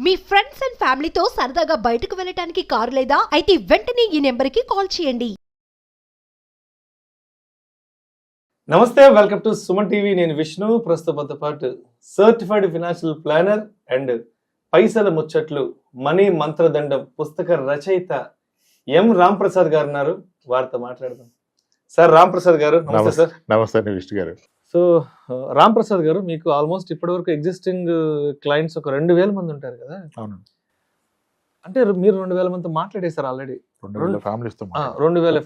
Me friends and ఫ్యామిలీతో సరదాగా బయటకు వెళ్ళటానికి కారు లేదా అయితే వెంటనే ఈ నెంబర్కి కాల్ చేయండి. నమస్తే, వెల్కమ్ టు సుమన్ టీవీ. నేను విష్ణు. ప్రస్తుతంతో పాటు సర్టిఫైడ్ ఫినాన్షియల్ ప్లానర్ అండ్ పైసల ముచ్చట్లు మనీ మంత్రదండం పుస్తక రచయిత ఎం రామ్ ప్రసాద్ గారు ఉన్నారు. వారితో మాట్లాడదాం. సార్ రామ్ ప్రసాద్ గారు నమస్తే. సార్ నమస్తే విష్ణు గారు. సో రామ్ ప్రసాద్ గారు, మీకు ఆల్మోస్ట్ ఇప్పటి వరకు ఎగ్జిస్టింగ్ క్లయింట్స్ ఒక 2000 మంది ఉంటారు కదా? అవును. అంటే మీరు 2000 మందితో మాట్లాడేశారు ఆల్రెడీ. 2000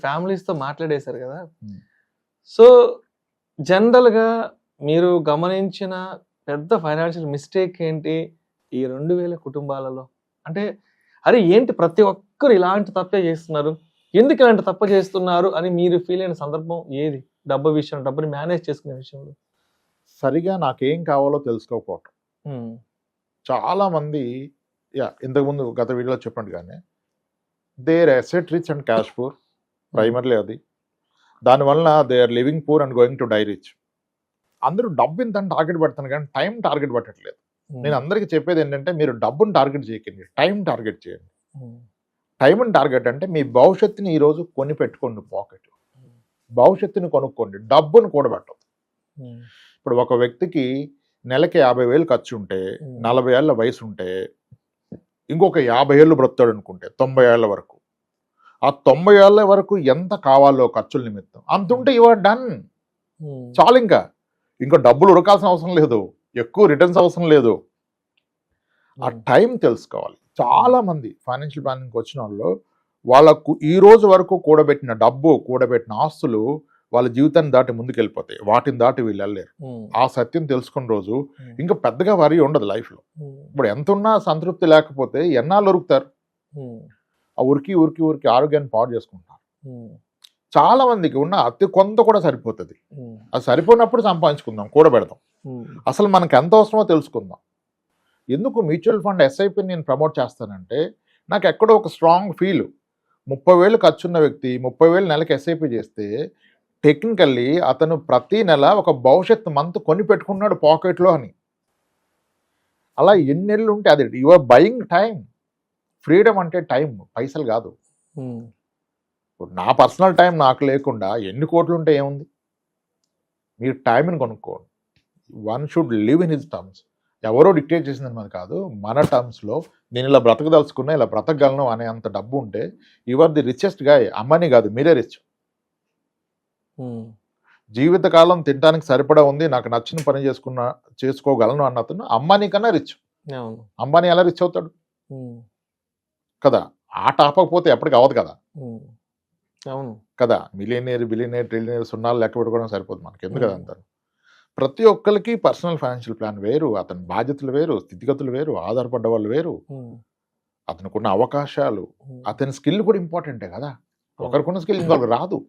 ఫ్యామిలీస్ తో మాట్లాడేశారు కదా? సో జనరల్ గా మీరు గమనించిన పెద్ద ఫైనాన్షియల్ మిస్టేక్ ఏంటి ఈ 2000 కుటుంబాలలో? అంటే అరే ఏంటి ప్రతి ఒక్కరు ఇలాంటి తప్పే చేస్తున్నారు, ఎందుకు ఇలాంటి తప్పు చేస్తున్నారు అని మీరు ఫీల్ అయిన సందర్భం ఏది? డబ్బు విషయం, డబ్బుని మేనేజ్ చేసుకునే విషయంలో సరిగా నాకేం కావాలో తెలుసుకోకపోవటం. చాలా మంది ఇంతకుముందు గత వీడియోలో చెప్పినట్టుగానే there asset rich and cash poor, primarily అది. దానివల్ల they are living poor and going to die rich. అందరూ డబ్బు ఇంత టార్గెట్ పెడతాను కానీ టైం టార్గెట్ పెట్టట్లేదు. నేను అందరికీ చెప్పేది ఏంటంటే, మీరు డబ్బును టార్గెట్ చేయకండి, టైం టార్గెట్ చేయండి. టైంని టార్గెట్ అంటే మీ భవిష్యత్తుని ఈరోజు కొని పెట్టుకోండి, పాకెట్ భవిష్యత్తుని కొనుక్కోండి, డబ్బును కూడబెట్టదు. ఇప్పుడు ఒక వ్యక్తికి నెలకి 50,000 ఖర్చు ఉంటే, 40 ఏళ్ళ వయసు ఉంటే, ఇంకొక 50 ఏళ్ళు బ్రతాడు అనుకుంటే 90 ఏళ్ల వరకు, ఆ 90 ఏళ్ల వరకు ఎంత కావాలో ఖర్చుల నిమిత్తం అంత ఉంటే యు ఆర్ డన్, చాలు. ఇంకా డబ్బులు ఉడకాల్సిన అవసరం లేదు, ఎక్కువ రిటర్న్స్ అవసరం లేదు. ఆ టైం తెలుసుకోవాలి. చాలా మంది ఫైనాన్షియల్ ప్లానింగ్కి వచ్చిన వాళ్ళు వాళ్ళకు ఈ రోజు వరకు కూడబెట్టిన డబ్బు, కూడబెట్టిన ఆస్తులు వాళ్ళ జీవితాన్ని దాటి ముందుకెళ్ళిపోతాయి, వాటిని దాటి వీళ్ళు వెళ్ళలేరు. ఆ సత్యం తెలుసుకున్న రోజు ఇంకా పెద్దగా వరి ఉండదు లైఫ్లో. ఇప్పుడు ఎంత ఉన్నా సంతృప్తి లేకపోతే ఎన్నాళ్ళు ఉరుకుతారు? ఆ ఉరికి ఉరికి ఉరికి ఆరోగ్యాన్ని పాడు చేసుకుంటారు. చాలా మందికి ఉన్న అతి కొంత కూడా సరిపోతుంది. అది సరిపోయినప్పుడు సంపాదించుకుందాం, కూడబెడదాం. అసలు మనకు ఎంత అవసరమో తెలుసుకుందాం. ఎందుకు మ్యూచువల్ ఫండ్ ఎస్ఐపి నేను ప్రమోట్ చేస్తానంటే, నాకు ఎక్కడో ఒక స్ట్రాంగ్ ఫీల్. 30,000 ఖర్చున్న వ్యక్తి 30,000 నెలకి ఎస్ఐపి చేస్తే టెక్నికల్లీ అతను ప్రతి నెల ఒక భవిష్యత్ మంత్ కొని పెట్టుకున్నాడు పాకెట్లో అని. అలా ఎన్ని నెలలు ఉంటే అది you are buying time. Freedom అంటే టైం, పైసలు కాదు. నా పర్సనల్ టైం నాకు లేకుండా ఎన్ని కోట్లు ఉంటే ఏముంది? మీరు టైంని కొనుక్కోండి. One should live in his terms. ఎవరో డిక్టేట్ చేసిందని మనది కాదు, మన టర్మ్స్లో నేను ఇలా బ్రతకదలుచుకున్నా, ఇలా బ్రతకగలను అనే అంత డబ్బు ఉంటే you are the richest guy. అమ్మని కాదు, మీరే రిచ్. జీవితకాలం తినడానికి సరిపడా ఉంది, నాకు నచ్చిన పని చేసుకోగలను అన్న అతను అంబానీ కన్నా రిచ్. అంబానీ ఎలా రిచ్ అవుతాడు కదా? ఆట ఆపకపోతే ఎప్పటికి అవ్వదు కదా. కదా, మిలియనేర్ బిలియనేర్ ట్రిలియనేర్ సున్నాలు లెక్క పెట్టుకోవడం సరిపోదు మనకి, ఎందుకు కదా అంటారు. ప్రతి ఒక్కరికి పర్సనల్ ఫైనాన్షియల్ ప్లాన్ వేరు, అతని బాధ్యతలు వేరు, స్థితిగతులు వేరు, ఆధారపడ్డ వాళ్ళు వేరు, అతనుకున్న అవకాశాలు, అతని స్కిల్ కూడా ఇంపార్టెంటే కదా. ఒకరికున్న స్కిల్ ఇంకొకరికి రాదు.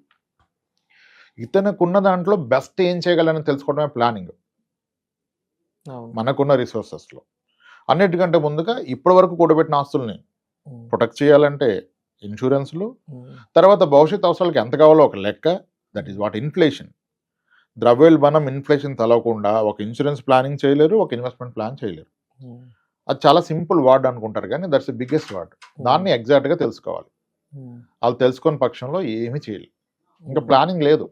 ఇతనుకున్న దాంట్లో బెస్ట్ ఏం చేయగలని తెలుసుకోవడమే ప్లానింగ్. మనకున్న రిసోర్సెస్లో అన్నిటికంటే ముందుగా ఇప్పటి వరకు కూడబెట్టిన ఆస్తుల్ని ప్రొటెక్ట్ చేయాలంటే ఇన్సూరెన్స్లు, తర్వాత భవిష్యత్ అవసరాలకు ఎంత కావాలో ఒక లెక్క, దట్ ఈస్ వాట్ ఇన్ఫ్లేషన్. ద్రవ్యోల్బణం, ఇన్ఫ్లేషన్ తలవకుండా ఒక ఇన్సూరెన్స్ ప్లానింగ్ చేయలేరు, ఒక ఇన్వెస్ట్మెంట్ ప్లాన్ చేయలేరు. అది చాలా సింపుల్ వర్డ్ అనుకుంటారు కానీ దట్స్ ది బిగ్గెస్ట్ వర్డ్. దాన్ని ఎగ్జాక్ట్గా తెలుసుకోవాలి. వాళ్ళు తెలుసుకున్న పక్షంలో ఏమీ చేయలేరు. ఇంకా ప్లానింగ్ లేదు.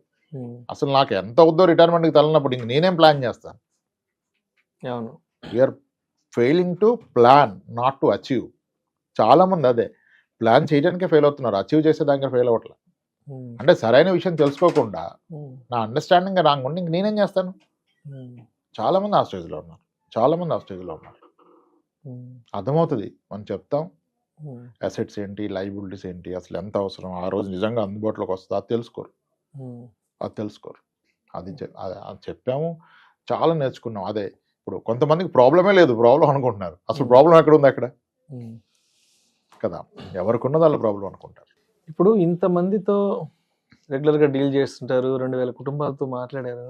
అసలు నాకు ఎంత అవుద్దో రిటైర్మెంట్కి తగిలినప్పుడు ఇంక నేనేం ప్లాన్ చేస్తాను? We're failing to plan, not to achieve. చాలామంది అదే ప్లాన్ చేయడానికే ఫెయిల్ అవుతున్నారు, అచీవ్ చేసేదానికి ఫెయిల్ అవ్వట్లేదు. అంటే సరైన విషయం తెలుసుకోకుండా నా అండర్స్టాండింగ్ రాంగ్ ఉండి ఇంక నేనేం చేస్తాను? చాలామంది ఆ స్టేజ్లో ఉన్నారు. అర్థమవుతుంది, మనం చెప్తాం అసెట్స్ ఏంటి, లైబిలిటీస్ ఏంటి, అసలు ఎంత అవసరం, ఆ రోజు నిజంగా అందుబాటులోకి వస్తుందో అది తెలుసుకోరు. అది చెప్పాము, చాలా నేర్చుకున్నాం. అదే ఇప్పుడు కొంతమందికి ప్రాబ్లమే లేదు, ప్రాబ్లం అనుకుంటున్నారు. అసలు ప్రాబ్లం ఎక్కడ ఉంది అక్కడ కదా? ఎవరికి ఉన్నది వాళ్ళ ప్రాబ్లం అనుకుంటారు. ఇప్పుడు ఇంతమందితో రెగ్యులర్గా డీల్ చేస్తుంటారు, 2000 కుటుంబాలతో మాట్లాడారు.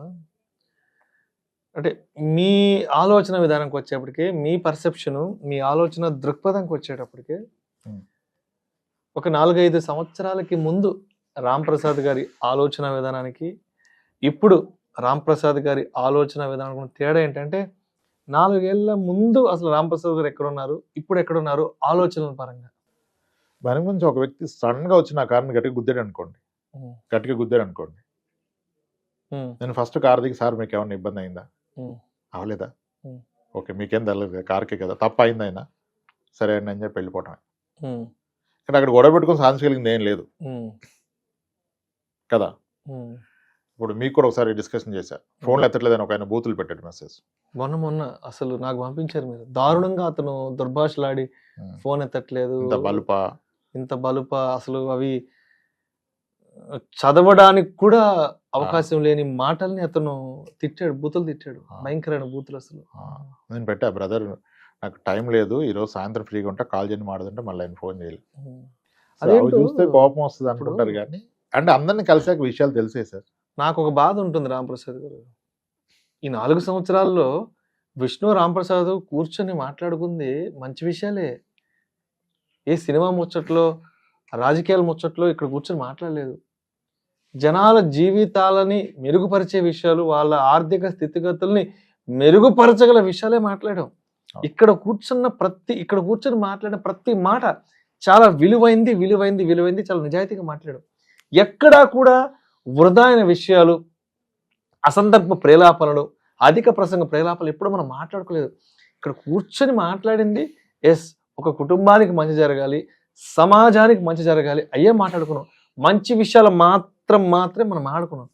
అంటే మీ ఆలోచన విధానంకి వచ్చేప్పటికి, మీ పర్సెప్షను, మీ ఆలోచన దృక్పథంకి వచ్చేటప్పటికి ఒక 4-5 సంవత్సరాలకి ముందు రామ్ ప్రసాద్ గారి ఆలోచన విధానానికి ఇప్పుడు రామ్ ప్రసాద్ గారి ఆలోచన విధానానికి తేడా ఏంటంటే, 4 ఏళ్ల ముందు అసలు రాంప్రసాద్ గారు ఎక్కడున్నారు, ఇప్పుడు ఎక్కడున్నారు ఆలోచనల పరంగా? దాని గురించి ఒక వ్యక్తి సడన్ గా వచ్చి నా కార్ని గట్టిగా గుద్దాడు అనుకోండి, నేను ఫస్ట్ కార్ దిగి సార్ మీకు ఏమైనా ఇబ్బంది అయిందా, అవలేదా, ఓకే మీకేం తెలియదు కార్కే కదా, తప్పు అయింది అయినా సరే అండి అని చెప్పి వెళ్ళిపోవటమే. కానీ అక్కడ గొడవ పెట్టుకుని సాధించగలిగింది ఏం లేదు కదా. ఇప్పుడు మీకు కూడా ఒకసారి డిస్కషన్ చేశా, ఫోన్లు ఎత్తట్లేదని ఒక ఆయన బూతులు పెట్టాడు మెసేజ్. మొన్న అసలు నాకు పంపించారు మీరు, దారుణంగా అతను దుర్భాషలాడి ఫోన్ ఎత్తట్లేదు, ఇంత బలుప అసలు అవి చదవడానికి కూడా అవకాశం లేని మాటల్ని అతను తిట్టాడు, బూతులు తిట్టాడు, భయంకరమైన బూతులు. అసలు నేను పెట్టా, బ్రదర్ నాకు టైం లేదు ఈరోజు సాయంత్రం ఫ్రీగా ఉంటా కాల్ చేయని మాడదంటే మళ్ళీ ఆయన ఫోన్ చేయలేదు. అదే చూస్తే కోపం వస్తుంది అనుకుంటారు కానీ అంటే అందరినీ కలిసాక విషయాలు తెలిసే సార్. నాకు ఒక బాధ ఉంటుంది రాంప్రసాద్ గారు, ఈ 4 సంవత్సరాల్లో విష్ణు రాంప్రసాద్ కూర్చొని మాట్లాడుకుంది మంచి విషయాలే. ఏ సినిమా ముచ్చట్లో రాజకీయాల ముచ్చట్లో ఇక్కడ కూర్చొని మాట్లాడలేదు. జనాల జీవితాలని మెరుగుపరిచే విషయాలు, వాళ్ళ ఆర్థిక స్థితిగతుల్ని మెరుగుపరచగల విషయాలే మాట్లాడాం. ఇక్కడ కూర్చొని మాట్లాడిన ప్రతి మాట చాలా విలువైంది, చాలా నిజాయితీగా మాట్లాడాం. ఎక్కడా కూడా వృధా అయిన విషయాలు, అసందర్భ ప్రేలాపనలు, అధిక ప్రసంగ ప్రేలాపనలు ఎప్పుడు మనం మాట్లాడుకోలేదు. ఇక్కడ కూర్చొని మాట్లాడింది ఎస్ ఒక కుటుంబానికి మంచి జరగాలి, సమాజానికి మంచి జరగాలి అయ్యే మాట్లాడుకున్నాం. మంచి విషయాలు మాత్రమే మనం ఆడుకున్నాం.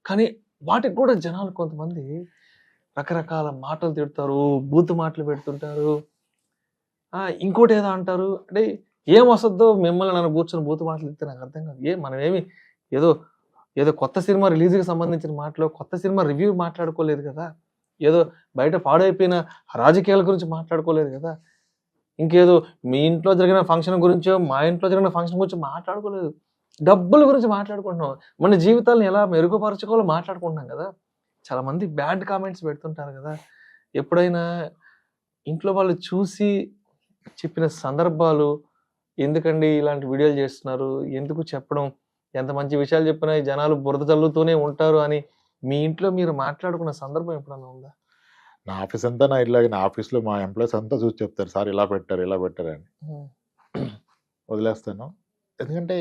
కానీ వాటికి కూడా జనాలు కొంతమంది రకరకాల మాటలు తిడతారు, బూతు మాటలు పెడుతుంటారు, ఇంకోటి ఏదో అంటారు. అంటే ఏం వస్తుందో మిమ్మల్ని నన్ను కూర్చొని బూతు మాటలు తిడితే నాకు అర్థం కాదు. మనమేమి ఏదో కొత్త సినిమా రిలీజ్కి సంబంధించిన మాటలు, కొత్త సినిమా రివ్యూ మాట్లాడుకోలేదు కదా, ఏదో బయట పాడైపోయిన రాజకీయాల గురించి మాట్లాడుకోలేదు కదా, ఇంకేదో మీ ఇంట్లో జరిగిన ఫంక్షన్ గురించో మా ఇంట్లో జరిగిన ఫంక్షన్ గురించి మాట్లాడుకోలేదు. డబ్బుల గురించి మాట్లాడుకుంటున్నాం, మన జీవితాలను ఎలా మెరుగుపరచుకోవాలో మాట్లాడుకుంటున్నాం కదా. చాలా మంది బ్యాడ్ కామెంట్స్ పెడుతుంటారు కదా. ఎప్పుడైనా ఇంట్లో వాళ్ళు చూసి చెప్పిన సందర్భాలు, ఎందుకండి ఇలాంటి వీడియోలు చేస్తున్నారు, ఎందుకు చెప్పడం, ఎంత మంచి విషయాలు చెప్పినా ఈ జనాలు బురద చల్లుతూనే ఉంటారు అని మీ ఇంట్లో మీరు మాట్లాడుకున్న సందర్భం ఎప్పుడన్నా ఉందా? నా ఆఫీస్ అంతా నా ఇట్లాగే, నా ఆఫీస్లో మా ఎంప్లాయీస్ అంతా చూసి చెప్తారు సార్ ఇలా పెట్టారు అని. వదిలేస్తాను. ఎందుకంటే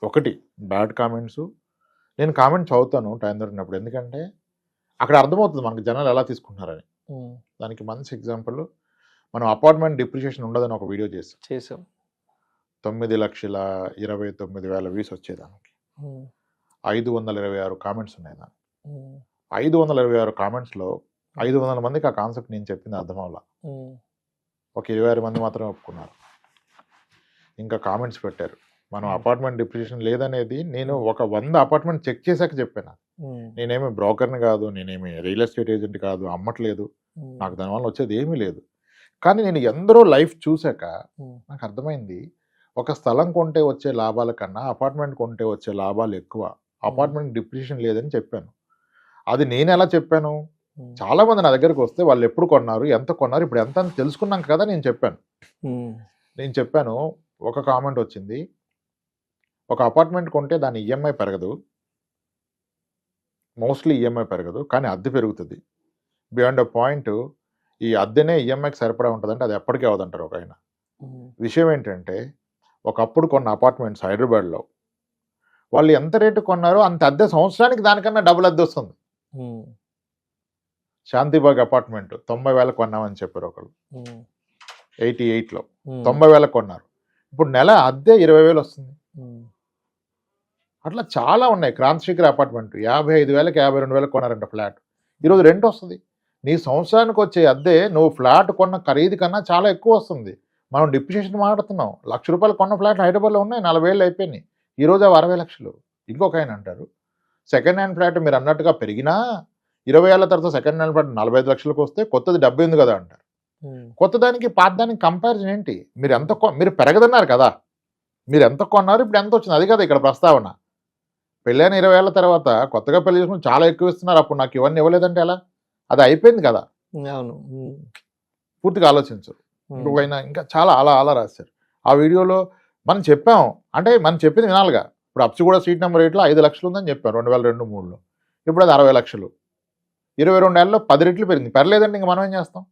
ఒకటి బ్యాడ్ కామెంట్స్, నేను కామెంట్ చదువుతాను టైం దొరికినప్పుడు, ఎందుకంటే అక్కడ అర్థమవుతుంది మనకి జనాలు ఎలా తీసుకుంటున్నారని. దానికి మంచి ఎగ్జాంపుల్, మనం అపార్ట్మెంట్ డిప్రిషియేషన్ ఉండదని ఒక వీడియో చేసాం. 9,29,000 వ్యూస్ వచ్చేదానికి 526 కామెంట్స్ ఉన్నాయి. దానికి 526 కామెంట్స్లో 500 మందికి ఆ కాన్సెప్ట్ నేను చెప్పింది అర్థం అవ్వాల. ఒక 26 మంది మాత్రమే ఒప్పుకున్నారు. ఇంకా కామెంట్స్ పెట్టారు మనం అపార్ట్మెంట్ డిప్రిషియేషన్ లేదనేది. నేను ఒక 100 అపార్ట్మెంట్ చెక్ చేశాక చెప్పాను. నేనేమి బ్రోకర్ని కాదు, నేనేమి రియల్ ఎస్టేట్ ఏజెంట్ కాదు, అమ్మట్లేదు, నాకు దానివల్ల వచ్చేది ఏమీ లేదు. కానీ నేను ఎందరో లైఫ్ చూశాక నాకు అర్థమైంది, ఒక స్థలం కొంటే వచ్చే లాభాల కన్నా అపార్ట్మెంట్ కొంటే వచ్చే లాభాలు ఎక్కువ. అపార్ట్మెంట్ డిప్రిషియేషన్ లేదని చెప్పాను. అది నేను ఎలా చెప్పాను, చాలా మంది నా దగ్గరకు వస్తే వాళ్ళు ఎప్పుడు కొన్నారు, ఎంత కొన్నారు, ఇప్పుడు ఎంత అని తెలుసుకున్నాం కదా. నేను చెప్పాను ఒక కామెంట్ వచ్చింది, ఒక అపార్ట్మెంట్ కొంటే దాని ఈఎంఐ పెరగదు, మోస్ట్లీ ఈఎంఐ పెరగదు, కానీ అద్దె పెరుగుతుంది. బియాండ్ అ పాయింట్ ఈ అద్దెనే ఈఎంఐకి సరిపడా ఉంటుందంటే అది ఎప్పటికీ అవదంటారు ఒక ఆయన. విషయం ఏంటంటే ఒకప్పుడు కొన్న అపార్ట్మెంట్స్ హైదరాబాద్లో వాళ్ళు ఎంత రేటు కొన్నారో అంత అద్దె సంవత్సరానికి దానికన్నా డబుల్ అద్దె వస్తుంది. శాంతిబాగ్ అపార్ట్మెంట్ 90,000 కొన్నామని చెప్పారు ఒకరు, 88లో 90,000 కొన్నారు. ఇప్పుడు నెల అద్దె 20,000 వస్తుంది. అట్లా చాలా ఉన్నాయి. క్రాంతిశేఖర్ అపార్ట్మెంట్ 55,000కి 52,000 కొన్నారంట ఫ్లాట్, ఈరోజు రెంట్ వస్తుంది. నీ సంవత్సరానికి వచ్చే అద్దె నువ్వు ఫ్లాట్ కొన్న ఖరీదు కన్నా చాలా ఎక్కువ వస్తుంది. మనం డిప్రిషియేషన్ మాట్లాడుతున్నాం. ₹1,00,000 కొన్న ఫ్లాట్ హైదరాబాద్లో ఉన్నాయి, 40 ఏళ్ళు అయిపోయినాయి, ఈరోజు అవి 60 లక్షలు. ఇంకొక ఆయన అంటారు సెకండ్ హ్యాండ్ ఫ్లాట్ మీరు అన్నట్టుగా పెరిగినా 20 ఏళ్ళ తర్వాత సెకండ్ హ్యాండ్ ఫ్లాట్ 45 లక్షలకు వస్తే కొత్తది 70 ఉంది కదా అంటారు. కొత్తదానికి పాతదానికి కంపారిజన్ ఏంటి? మీరు పెరగదన్నారు కదా, మీరు ఎంత కొన్నారు, ఇప్పుడు ఎంత వచ్చింది, అది కదా ఇక్కడ ప్రస్తావన. పెళ్ళైన 20 ఏళ్ళ తర్వాత కొత్తగా పెళ్లి చేసుకుని చాలా ఎక్కువ ఇస్తున్నారు, అప్పుడు నాకు ఇవన్నీ ఇవ్వలేదంటే ఎలా? అది అయిపోయింది కదా. పూర్తిగా ఆలోచించరు. ఇంకొకైనా ఇంకా చాలా అలా రాశారు. ఆ వీడియోలో మనం చెప్పాం, అంటే మనం చెప్పింది వినాలిగా. ఇప్పుడు అప్సిగూడ సీట్ నెంబర్ 8లో 5 లక్షలు ఉందని చెప్పారు 2002-03లో, ఇప్పుడు అది 60 లక్షలు. 22 ఏళ్ళలో 10 రెట్లు పెరిగింది. పర్లేదండి, ఇంక మనం ఏం చేస్తాం?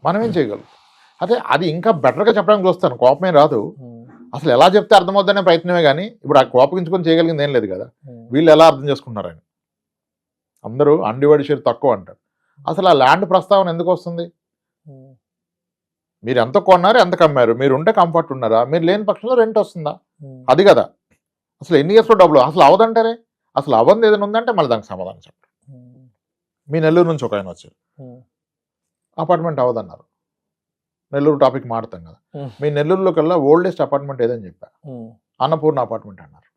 మనం ఏం చేయగలం? అదే అది ఇంకా బెటర్గా చెప్పడానికి చూస్తాను, కోపమే రాదు. అసలు ఎలా చెప్తే అర్థమవుద్దనే ప్రయత్నమే కానీ ఇప్పుడు ఆ కోపగించుకొని చేయగలిగింది ఏం లేదు కదా. వీళ్ళు ఎలా అర్థం చేసుకుంటున్నారని అందరూ అన్డివైడ్ షేర్ తక్కువ అంటారు. అసలు ఆ ల్యాండ్ ప్రస్తావన ఎందుకు వస్తుంది? మీరు ఎంత కొన్నారు, ఎంత కమ్మారు, మీరు ఉంటే కంఫర్ట్ ఉన్నారా, మీరు లేని పక్షంలో రెంట్ వస్తుందా? అది కదా. అసలు ఎన్ని ఇయర్స్లో డబ్బులు అసలు అవదంటారే. అసలు అవ్వంది ఏదైనా ఉందంటే మళ్ళీ దానికి సమాధానం చెప్పండి. మీ నెల్లూరు నుంచి ఒక ఆయన వచ్చారు, అపార్ట్మెంట్ అవ్వదన్నారు. నెల్లూరు టాపిక్ మారుతాం కదా. మీ నెల్లూరులో కల్లా ఓల్డెస్ట్ అపార్ట్మెంట్ ఏదని చెప్పా, అన్నపూర్ణ అపార్ట్మెంట్ అన్నారు.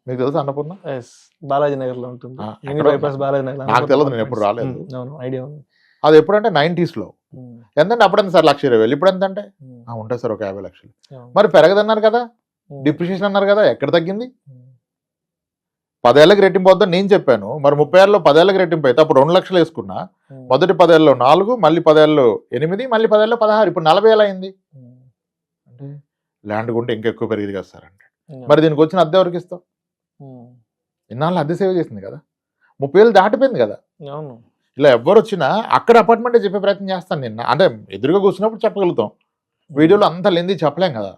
మీకు తెలుసా అన్నపూర్ణ? బాలాజీ నగర్ లో ఉంటుంది. నాకు తెలియదు, నేను ఎప్పుడు రాలేదు. ఐడియా ఉంది. అది ఎప్పుడంటే 90s లో. ఎంతంటే అప్పుడంత సార్ 1,20,000, ఇప్పుడు ఎంత అంటే ఉంటాయి సార్ ఒక 50 లక్షలు. మరి పెరగదన్నారు కదా, డిప్రిషియేషన్ అన్నారు కదా, ఎక్కడ తగ్గింది? 10 ఏళ్ళకి రెట్టింపు వద్దని నేను చెప్పాను. మరి 30 ఏళ్ళలో 10 ఏళ్ళకి రెట్టింపు అయితే అప్పుడు 2 లక్షలు వేసుకున్నా. మొదటి 10 ఏళ్ళలో 4, మళ్ళీ 10 ఏళ్ళలో 8, మళ్ళీ 10 ఏళ్ళలో 16, ఇప్పుడు 40 ఏళ్ళు అయింది. అంటే ల్యాండ్ కొంటే ఇంకెక్కువ పెరిగింది కదా సార్ అంటే. మరి దీనికి వచ్చిన అద్దె ఎవరికి ఇస్తాం? ఇన్నాళ్ళు అద్దె సేవ్ చేసింది కదా, 30 ఏళ్ళు దాటిపోయింది కదా. ఇలా ఎవ్వరు వచ్చినా అక్కడ అపార్ట్మెంటే చెప్పే ప్రయత్నం చేస్తాను నిన్న. అంటే ఎదురుగా కూర్చున్నప్పుడు చెప్పగలుగుతాం, వీడియోలో అంత లెంది చెప్పలేం కదా.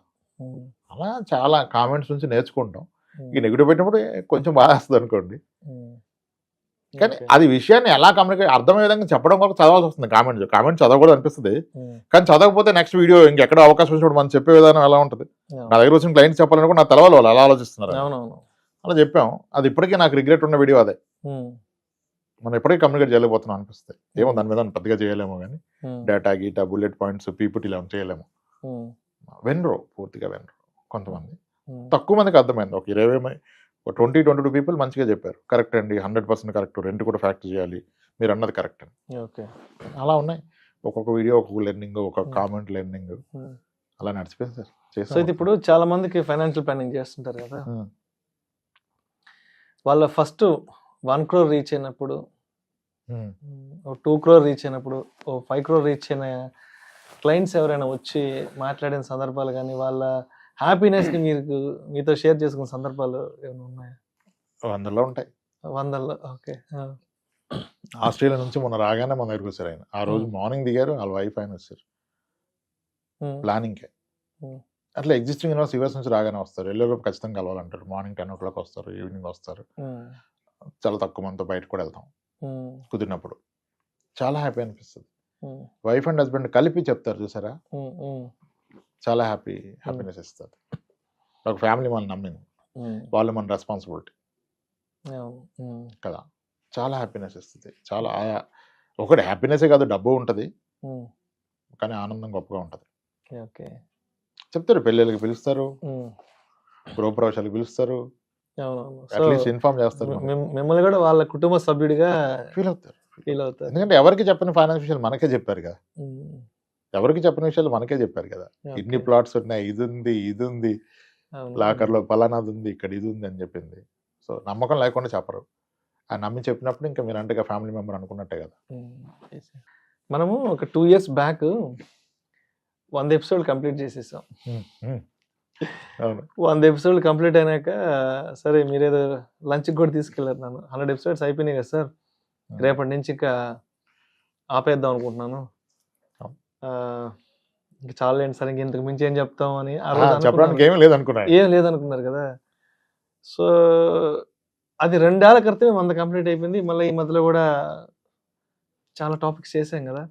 అలా చాలా కామెంట్స్ నుంచి నేర్చుకుంటాం. ఈ నెగిటివ్ పెట్టినప్పుడు కొంచెం బాగా వస్తుంది అనుకోండి, కానీ అది విషయాన్ని ఎలా కమ్యూనికేట్ అర్థమయ్యే విధంగా చెప్పడం వరకు చదవాల్సి వస్తుంది. కామెంట్ చదవకూడదు అనిపిస్తుంది, కానీ చదవకపోతే నెక్స్ట్ వీడియో ఇంకెక్కడ అవకాశం వచ్చినప్పుడు మనం చెప్పే విధానం ఎలా ఉంటుంది. నా దగ్గర వచ్చిన క్లయింట్స్ చెప్పాలని కూడా నా తెలవాలి వాళ్ళు ఎలా ఆలోచిస్తున్నారు. అలా చెప్పాం. అది ఇప్పటికీ నాకు రిగ్రెట్ ఉన్న వీడియో అదే. మనం ఎప్పటికీ కమ్యూనికేట్ చేయలేకపోతున్నాం అనిపిస్తుంది. ఏమో దాని మీద పెద్దగా చేయలేము, కానీ డేటా గీటా బుల్లెట్ పాయింట్స్ పీపీటీ ఇలా చేయలేము. వెనరు పూర్తిగా వెనరు. కొంతమంది తక్కువ మందికి అర్థమైంది. ఒక 20-22 పీపుల్ మంచిగా చెప్పారు, కరెక్ట్ అండి, 100% కరెక్ట్, రెంట్ కూడా ఫ్యాక్టర్ చేయాలి, మీరు అన్నది కరెక్ట్ అని. అలా ఉన్నాయి. ఒక్కొక్క వీడియో ఒక్కొక్క లెర్నింగ్, ఒక కామెంట్ లెర్నింగ్, అలా నడిచిపోయింది సార్. సో ఇప్పుడు చాలా మందికి ఫైనాన్షియల్ ప్లానింగ్ చేస్తుంటారు కదా, వాళ్ళ ఫస్ట్ 1 crore రీచ్ అయినప్పుడు, 2 crore రీచ్ అయినప్పుడు, 5 crore రీచ్ అయిన క్లయింట్స్ ఎవరైనా వచ్చి మాట్లాడిన సందర్భాలు కానీ, వాళ్ళ హ్యాపీనెస్ ని మీతో షేర్ చేసుకున్న సందర్భాలు ఏమైనా ఉన్నాయా? 100లో ఉంటాయి. 100లో. ఓకే. ఆస్ట్రేలియా నుంచి మొన్న రాగానే మన దగ్గరికి వచ్చారు ఆయన. ఆ రోజు మార్నింగ్ దిగారు, వాళ్ళ వైఫ్ ఆయన వచ్చారు ప్లానింగ్కే. అట్లా ఎగ్జిస్టింగ్ యూనివర్స్ యూఎస్ నుంచి రాగానే వస్తారు, ఎల్లోలోపు ఖచ్చితంగా కలవాలంటారు. మార్నింగ్ 10 o'clock వస్తారు, ఈవినింగ్ వస్తారు. చాలా తక్కువ మందితో బయట కూడా వెళ్తాం కుదిరినప్పుడు. చాలా హ్యాపీ అనిపిస్తుంది. వైఫ్ అండ్ హస్బెండ్ కలిపి చెప్తారు చూసారా, చాలా హ్యాపీనెస్ ఇస్తుంది. ఒక ఫ్యామిలీ మనం నమ్మింది, వాళ్ళు మన రెస్పాన్సిబిలిటీ కదా, చాలా హ్యాపీనెస్ ఇస్తుంది. చాలా ఒకటి హ్యాపీనెసే కాదు, డబ్బు ఉంటుంది, కానీ ఆనందం గొప్పగా ఉంటుంది. చెప్తారు, పెళ్ళిళ్ళకి పిలుస్తారు, గృహప్రవేశాలకు పిలుస్తారు, అట్లీస్ట్ ఇన్ఫార్మ్ చేస్తారు. మిమ్మల్ని కూడా వాళ్ళ కుటుంబ సభ్యుడిగా ఫీల్ అవుతారు. ఎందుకంటే ఎవరికి చెప్పిన ఫైనాన్స్ విషయాలు మనకే చెప్పారు కదా, ఎవరికి చెప్పిన విషయాలు మనకే చెప్పారు కదా. ఇన్ని ప్లాట్స్ ఉన్నాయి, ఇది ఉంది లాకర్ లో పలానాది ఉంది, ఇక్కడ ఇది ఉంది అని చెప్పింది. సో నమ్మకం లేకుండా చెప్పరు. ఆ నమ్మి చెప్పినప్పుడు ఇంకా మీరు అంటే ఫ్యామిలీ మెంబర్ అనుకున్నట్టే కదా. మనము ఒక 2 years బ్యాక్ 100 episodes కంప్లీట్ చేసేసాం. 100 episodes కంప్లీట్ అయినాక సరే మీరేదో లంచ్కి కూడా తీసుకెళ్ళారు నన్ను. 100 episodes అయిపోయినాయి కదా సార్, రేపటి నుంచి ఇంకా ఆపేద్దాం అనుకుంటున్నాను, ఇంకా చాలండి సార్, ఇంక ఇంతకు మించి ఏం చెప్తాం అని చెప్పడానికి ఏం లేదనుకున్నారు కదా. సో అది 2 ఏళ్ల క్రితమే 100 కంప్లీట్ అయిపోయింది. మళ్ళీ ఈ మధ్యలో కూడా చాలా టాపిక్స్ చేసాం కదా.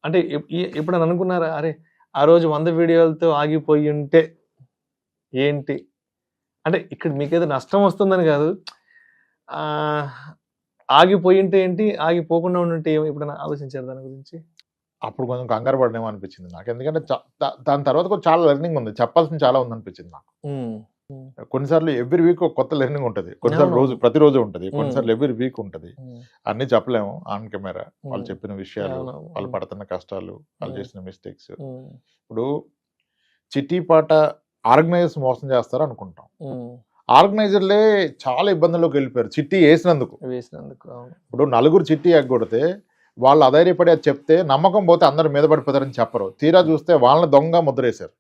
అంటే ఎప్పుడైనా అనుకున్నారా, అరే ఆ రోజు 100 వీడియోలతో ఆగిపోయి ఉంటే ఏంటి, అంటే ఇక్కడ మీకేదో నష్టం వస్తుందని కాదు, ఆగిపోయి ఉంటే ఏంటి, ఆగిపోకుండా ఉంటే ఎప్పుడైనా ఆలోచించారు దాని గురించి? అప్పుడు కొంచెం కంగారు పడనేమో అనిపించింది నాకు, ఎందుకంటే దాని తర్వాత కూడా చాలా లెర్నింగ్ ఉంది, చెప్పాల్సింది చాలా ఉంది అనిపించింది నాకు. కొన్నిసార్లు ఎవ్రీ వీక్ ఒక కొత్త లెర్నింగ్ ఉంటుంది, కొన్నిసార్లు ప్రతిరోజు ఉంటుంది, కొన్నిసార్లు ఎవ్రీ వీక్ ఉంటుంది. అన్ని చెప్పలేము ఆన్ కెమెరా. వాళ్ళు చెప్పిన విషయాలు, వాళ్ళు పడుతున్న కష్టాలు, వాళ్ళు చేసిన మిస్టేక్స్. ఇప్పుడు చిట్టి పాట ఆర్గనైజర్స్ మోసం చేస్తారు అనుకుంటాం, ఆర్గనైజర్లే చాలా ఇబ్బందుల్లోకి వెళ్ళిపోయారు చిట్టి వేసినందుకు. ఇప్పుడు 4 చిట్టి ఎగ్గొడితే వాళ్ళు అధైర్యపడి అది చెప్తే నమ్మకం పోతే అందరు మీద పడిపోతారని చెప్పరు, తీరా చూస్తే వాళ్ళని దొంగ ముద్రేశారు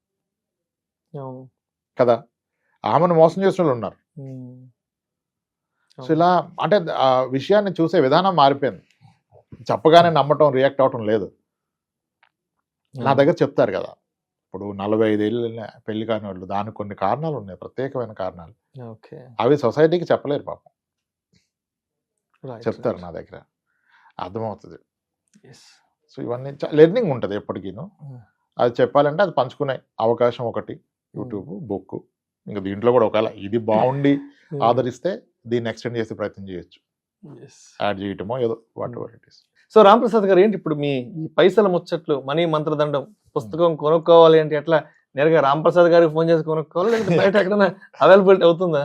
కదా. ఆమెను మోసం చేసిన వాళ్ళు ఉన్నారు. సో ఇలా అంటే ఆ విషయాన్ని చూసే విధానం మారిపోయింది. చెప్పగానే నమ్మటం, రియాక్ట్ అవటం లేదు. నా దగ్గర చెప్తారు కదా, ఇప్పుడు 45 ఏళ్ళు పెళ్లి కాని వాళ్ళు, దానికి కొన్ని కారణాలు ఉన్నాయి, ప్రత్యేకమైన కారణాలు. ఓకే, అవి సొసైటీకి చెప్పలేరు పాపం, రైట్, చెప్తారు రైట్. నా దగ్గర, అర్థమవుతుంది. Yes. సో ఇవన్నీ లెర్నింగ్ ఉంటుంది ఎప్పటికీను. అది చెప్పాలంటే అది పంచుకునే అవకాశం ఒకటి, యూట్యూబ్, బుక్. ఇంకా దీంట్లో కూడా ఒకవేళ ఇది బాగుండి ఆదరిస్తే దీన్ని ఎక్స్టెండ్ చేసే ప్రయత్నం చేయొచ్చు, Yes. యాడ్ చేయటమో ఏదో what ever it is. So Ramprasad గారు, ఏంటి ఇప్పుడు మీ ఈ పైసల ముచ్చట్లు, మనీ మంత్రదండం పుస్తకం కొనుక్కోవాలి అంటే ఎట్లా? నేరుగా రాంప్రసాద్ గారికి ఫోన్ చేసి కొనుక్కోవాలి, లేకపోతే బయట ఎక్కడైనా అవైలబిలిటీ అవుతుందా?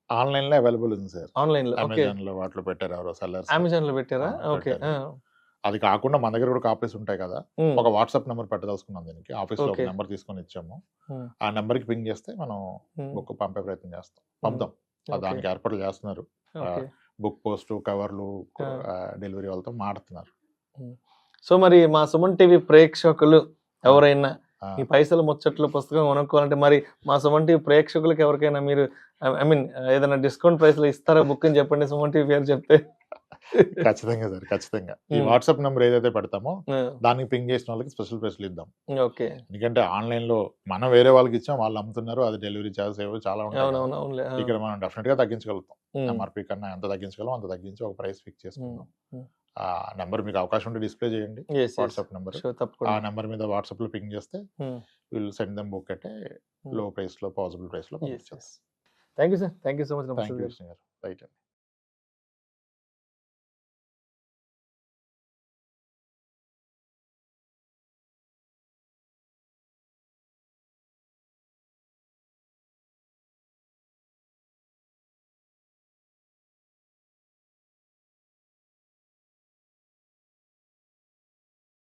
ఆన్లైన్ లో అవైలబుల్ ఉంది సార్, ఆన్లైన్ లో? ఓకే, అమెజాన్ లో వాటిలో పెట్టారు ఎవరో సెల్లర్స్. అమెజాన్ లో పెట్టారా? ఓకే. అది కాకుండా మన దగ్గర కూడా కాపీస్ ఉంటాయి కదా, ఒక వాట్సాప్ నెంబర్ పెట్టదలుచుకున్నాం దీనికి. ఆఫీస్ లో ఒక నెంబర్ తీసుకొని ఇచ్చాము, ఆ నెంబర్ కి పింగ్ చేస్తే మనం బుక్ పంపే ప్రయత్నం చేస్తాం, పంపుదాం. దానికి ఏర్పాట్లు చేస్తున్నారు, బుక్ పోస్ట్, కవర్లు, డెలివరీ వాళ్ళతో మాడుతున్నారు. సో మరి మా సుమన్ టీవీ ప్రేక్షకులు ఎవరైనా ఈ పైసల ముచ్చట్లు పుస్తకం కొనుక్కోవాలంటే మరి మా సుమన్ టీవీ ప్రేక్షకులకు ఎవరికైనా మీరు ఐ మీన్ ఏదైనా డిస్కౌంట్ ప్రైస్ లో ఇస్తారా బుక్ అని చెప్పండి, సుమన్ టీవీ పేరు చెప్తే. ఖచ్చితంగా సార్, ఖచ్చితంగా. ఈ వాట్సాప్ నెంబర్ ఏదైతే పెడతామో దానికి పింగ్ చేసిన వాళ్ళకి స్పెషల్ ప్రైస్లు ఇద్దాం. ఓకే, ఎందుకంటే ఆన్లైన్ లో మనం వేరే వాళ్ళకి ఇచ్చాం, వాళ్ళు అమ్ముతున్నారు, అది డెలివరీ చార్జెస్ ఏవో చాలా ఉంటాయి. ఇక్కడ మనం డెఫినెట్ గా తగ్గించగలుగుతాం, ఎంఆర్పీ కన్నా ఎంత తగ్గించగలం అంత తగ్గించి ఒక ప్రైస్ ఫిక్స్ చేసుకుందాం. ఆ నెంబర్ మీకు అవకాశం ఉంటే డిస్ప్లే చేయండి, వాట్సాప్ నెంబర్. ఆ నెంబర్ మీద వాట్సాప్ లో పింగ్ చేస్తే విల్ సెండ్ దెమ్ బుక్ అంటే లో ప్రైస్ లో, పాసిబుల్ ప్రైస్ లో. Thank you sir, thank you so much. Thank you right.